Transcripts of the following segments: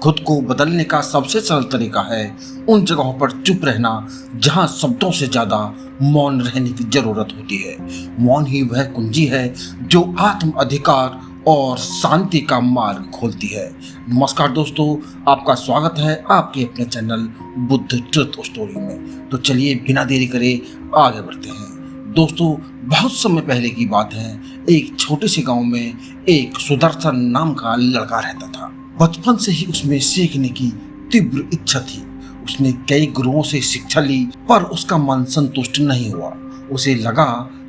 खुद को बदलने का सबसे सरल तरीका है उन जगहों पर चुप रहना जहां शब्दों से ज्यादा मौन रहने की जरूरत होती है। मौन ही वह कुंजी है जो आत्म अधिकार और शांति का मार्ग खोलती है। नमस्कार दोस्तों, आपका स्वागत है आपके अपने चैनल बुद्ध ट्रुथ स्टोरी में। तो चलिए बिना देरी करे आगे बढ़ते हैं। दोस्तों, बहुत समय पहले की बात है। एक छोटे से गांव में एक सुदर्शन नाम का लड़का रहता था। बचपन से ही उसमें सीखने की तीव्र इच्छा थी। उसने कई गुरुओं से शिक्षा ली, पर उसका मन संतुष्ट नहीं हुआ। उसे लगा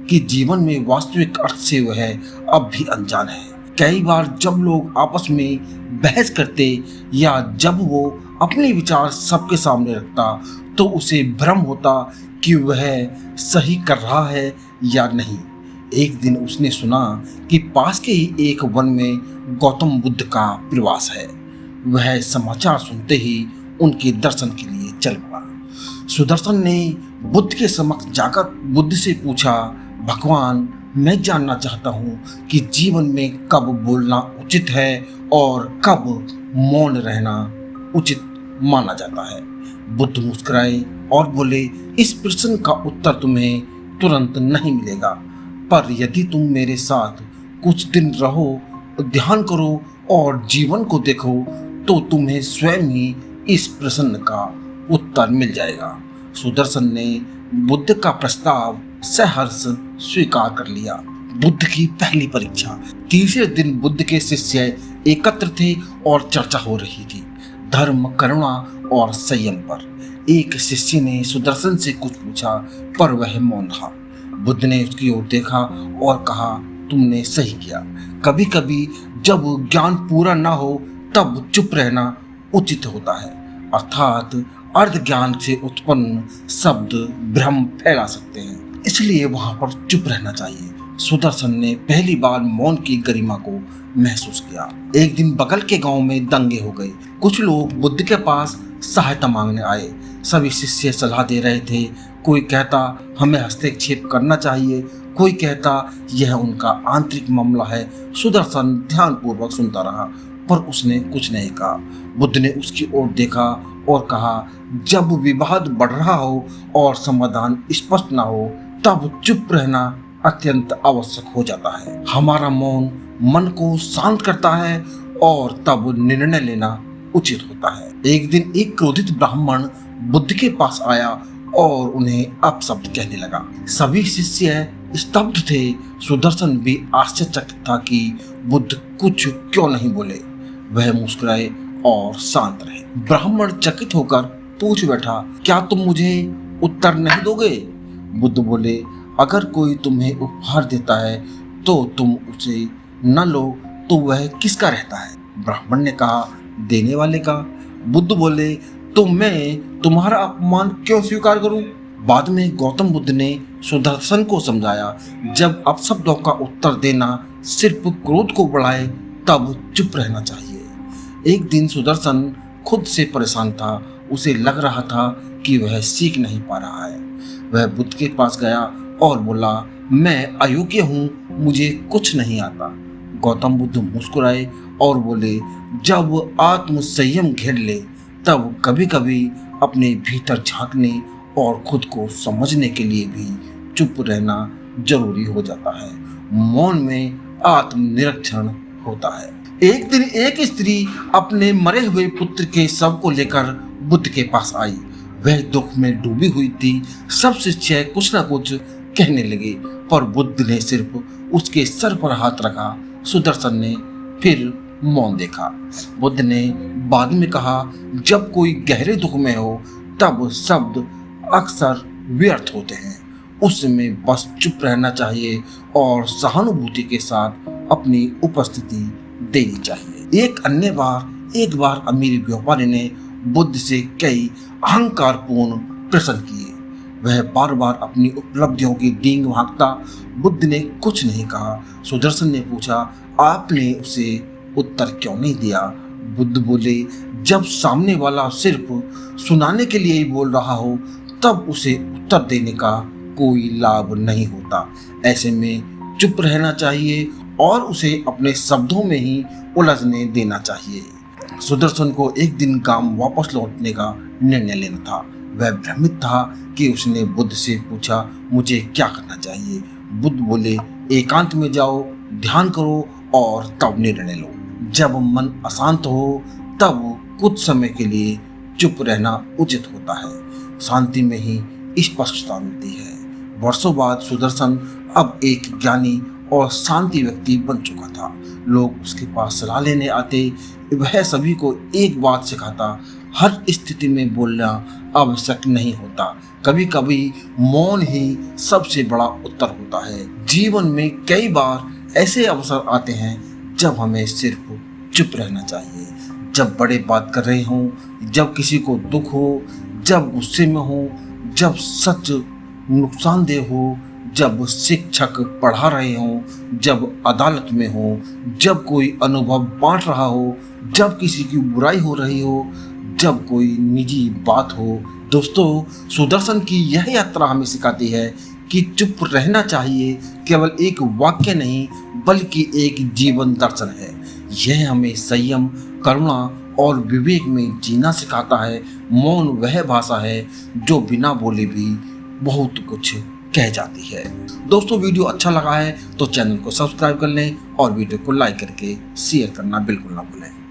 कि जीवन में वास्तविक अर्थ से वह अब भी अनजान है। कई बार जब लोग आपस में बहस करते या जब वो अपने विचार सबके सामने रखता, तो उसे भ्रम होता कि वह सही कर रहा है या नहीं। एक दिन उसने सुना कि पास के ही एक वन में गौतम बुद्ध का प्रवास है। वह समाचार सुनते ही उनके दर्शन के लिए चल पड़ा। सुदर्शन ने बुद्ध के समक्ष जाकर बुद्ध से पूछा, भगवान, मैं जानना चाहता हूँ कि जीवन में कब बोलना उचित है और कब मौन रहना उचित माना जाता है। बुद्ध मुस्कुराए और बोले, इस प्रश्न का उत्तर तुम्हें तुरंत नहीं मिलेगा, पर यदि तुम मेरे साथ कुछ दिन रहो, ध्यान करो और जीवन को देखो, तो तुम्हें स्वयं ही इस प्रश्न का उत्तर मिल जाएगा। सुदर्शन ने बुद्ध का प्रस्ताव सहर्ष स्वीकार कर लिया। बुद्ध की पहली परीक्षा। तीसरे दिन बुद्ध के शिष्य एकत्र थे और चर्चा हो रही थी धर्म, करुणा और संयम पर। एक शिष्य ने सुदर्शन से कुछ पूछा, पर वह मौन रहा। बुद्ध ने उसकी ओर देखा और कहा, तुमने सही किया। कभी कभी जब ज्ञान पूरा ना हो तब चुप रहना उचित होता है। अर्थात अर्ध ज्ञान से उत्पन्न शब्द भ्रम फैला सकते हैं, इसलिए वहां पर चुप रहना चाहिए। सुदर्शन ने पहली बार मौन की गरिमा को महसूस किया। एक दिन बगल के गांव में दंगे हो गए। कुछ लोग बुद्ध के पास सहायता मांगने आए। सभी शिष्य सलाह दे रहे थे। कोई कहता हमें हस्तक्षेप करना चाहिए, कोई कहता यह उनका आंतरिक मामला है। सुदर्शन ध्यानपूर्वक सुनता रहा, पर उसने कुछ नहीं कहा। बुद्ध ने उसकी ओर देखा और कहा, जब विवाद बढ़ रहा हो और समाधान स्पष्ट ना हो, तब चुप रहना अत्यंत आवश्यक हो जाता है। हमारा मौन मन को शांत करता है और तब निर्णय लेना उचित होता है। एक दिन एक क्रोधित ब्राह्मण बुद्ध के पास आया और उन्हें अपशब्द कहने लगा। सभी शिष्य स्तब्ध थे। सुदर्शन भी आश्चर्यचकित था कि बुद्ध कुछ क्यों नहीं बोले। वह मुस्कुराए और शांत रहे। ब्राह्मण चकित होकर पूछ बैठा, क्या तुम मुझे उत्तर नहीं दोगे? बुद्ध बोले, अगर कोई तुम्हें उपहार देता है तो तुम उसे न लो तो वह किसका रहता है? ब्राह्मण ने कहा, देने वाले का। बुद्ध बोले, तो मैं तुम्हारा अपमान क्यों स्वीकार करूं? बाद में गौतम बुद्ध ने सुदर्शन को समझाया, जब अपशब्दों का उत्तर देना सिर्फ क्रोध को बढ़ाए तब चुप रहना चाहिए। एक दिन सुदर्शन खुद से परेशान था। उसे लग रहा था कि वह सीख नहीं पा रहा है। वह बुद्ध के पास गया और बोला, मैं अयोग्य हूँ, मुझे कुछ नहीं आता। गौतम बुद्ध मुस्कुराए और बोले, जब आत्म संयम घेर ले तब कभी कभी अपने भीतर झांकने और खुद को समझने के लिए भी चुप रहना जरूरी हो जाता है। मौन में आत्म निरीक्षण होता है। एक दिन एक स्त्री अपने मरे हुए पुत्र के शव को लेकर बुद्ध के पास आई। वह दुख में डूबी हुई थी। सब शिष्य कुछ न कुछ कहने लगे, पर बुद्ध ने सिर्फ उसके सर पर हाथ रखा। सुदर्शन ने फिर मौन देखा। बुद्ध ने बाद में कहा, जब कोई गहरे दुख में हो तब शब्द अक्सर व्यर्थ होते हैं। उस समय बस चुप रहना चाहिए और सहानुभूति के साथ अपनी उपस्थिति देनी चाहिए। एक बार अमीर व्यापारी ने बुद्ध से कई अहंकारपूर्ण प्रश्न किए। वह बार बार अपनी उपलब्धियों की डींग भागता। बुद्ध ने कुछ नहीं कहा। सुदर्शन ने पूछा, आपने उसे उत्तर क्यों नहीं दिया? बुद्ध बोले, जब सामने वाला सिर्फ सुनाने के लिए ही बोल रहा हो तब उसे उत्तर देने का कोई लाभ नहीं होता। ऐसे में चुप रहना चाहिए और उसे अपने शब्दों में ही उलझने देना चाहिए। सुदर्शन को एक दिन गांव वापस लौटने का निर्णय लेना था। वह भ्रमित था कि उसने बुद्ध से पूछा, मुझे क्या करना चाहिए? बुद्ध बोले, एकांत में जाओ, ध्यान करो और तब निर्णय लो। जब मन अशांत हो तब कुछ समय के लिए चुप रहना उचित होता है। शांति में ही स्पष्टता मिलती है। वर्षों बाद सुदर्शन अब एक ज्ञानी और शांति व्यक्ति बन चुका था। लोग उसके पास सलाह लेने आते। वह सभी को एक बात सिखाता, हर स्थिति में बोलना आवश्यक नहीं होता। कभी कभी मौन ही सबसे बड़ा उत्तर होता है। जीवन में कई बार ऐसे अवसर आते हैं जब हमें सिर्फ चुप रहना चाहिए। जब बड़े बात कर रहे हों, जब किसी को दुख हो, जब गुस्से में हो, जब सच नुकसानदेह हो, जब शिक्षक पढ़ा रहे हों, जब अदालत में हो, जब कोई अनुभव बांट रहा हो, जब किसी की बुराई हो रही हो, जब कोई निजी बात हो। दोस्तों, सुदर्शन की यह यात्रा हमें सिखाती है कि चुप रहना चाहिए केवल एक वाक्य नहीं बल्कि एक जीवन दर्शन है। यह हमें संयम, करुणा और विवेक में जीना सिखाता है। मौन वह भाषा है जो बिना बोले भी बहुत कुछ कह जाती है। दोस्तों, वीडियो अच्छा लगा है तो चैनल को सब्सक्राइब कर लें और वीडियो को लाइक करके शेयर करना बिल्कुल ना भूलें।